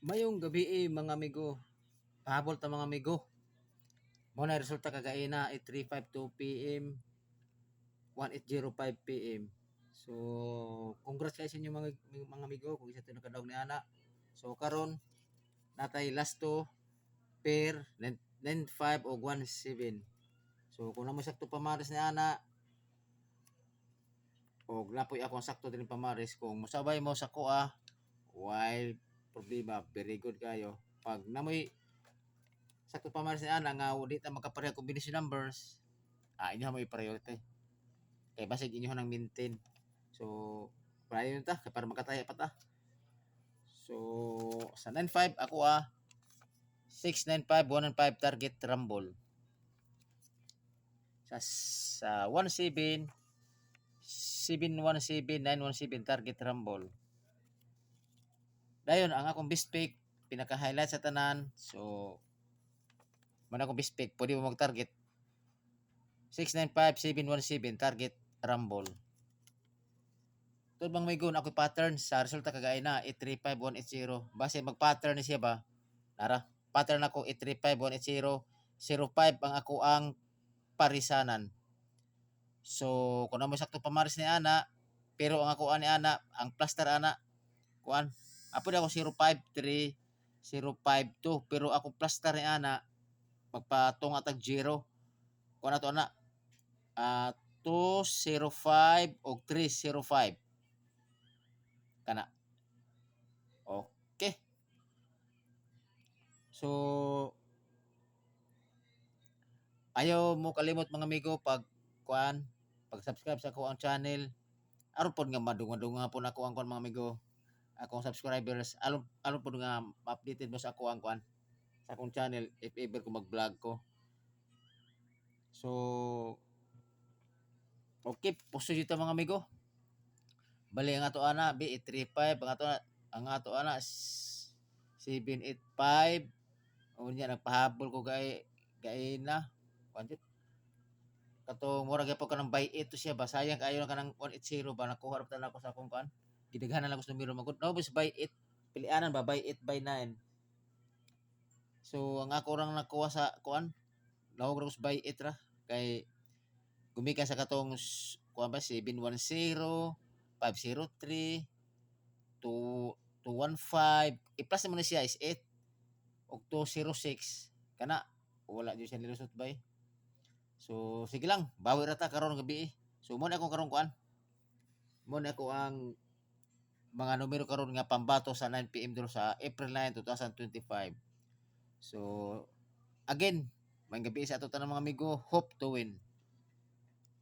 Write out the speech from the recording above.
Mayong gabi mga amigo. Pahabol ta mga amigo. Mo na resulta kagaina 3:52 PM, 18:05 PM. So, congrats kayo sa inyo mga amigo kung isa to nakadaog ni ana. So karon natay last to pair 95 o 17. So kung namo sakto pamares ni ana o lapoy ako ang sakto din pamares kung mosabay mo sa kuha, why problema, very good kayo. Pag namoy sakto pamares ni ana nga di ta makapareha combination numbers, inyo mo i-priority. Kay basig inyo nang maintain. So, prayo ta kay para makataya pa ta. So, sa 95 ako 695 115 target rumble. Sa 17 717 917 target rumble. Dayon ang akong best pick pinaka-highlight sa tanan. So, man akong best pick pwede mo mag-target 695 717 target rumble. Tud bang may gun ako pattern sa resulta kagaya na 835180 base mag-pattern ni siya ba nara pattern ako 835180 05 ang ako ang parisanan. So kung mo sakto pamaris ni ana pero ang ako ani ana ang plaster ana kuan apo ako 053 052 pero ako plaster ni ana magpatung atag 0 kuan ato ana 205 o 305 kana. Okay. So ayaw mo kalimot mga amigo pag-subscribe sa ako ang channel. Aron pod nga madunga-dunga po nako ang kuan mga amigo. Akong subscribers aron pod nga ma-updated mo sa ako ang kuan sa akong channel if ever ko mag-vlog ko. So okay, puso dito mga amigo. Bali ang ato ana B835 ang ato ana 785 unya nagpahabol ko gay na kuan kato mura gyapon ka ng buy 8 to siya ba sayang kayo na kanang 180 ba nakuha ra ta ko sa akong kuan gidaghanan lang ko sa numero magud no bis buy 8 pilianan ba buy 8 by 9. So ang ako rang nakuha sa kuan nawag ra ko sa buy 8 ra kay gumikan sa katong kuan ba 710 503 215 i-plus mo na siya is 8 og 206 kana wala jud siya nilusot bay. So sige lang, bawi ra ta karon gabi. So mo na akong karon kuan. Mo na ako ang mga numero karon nga pambato sa 9 PM dito sa April 9, 2025. So again, may gabi sa ato tanang mga amigo, hope to win.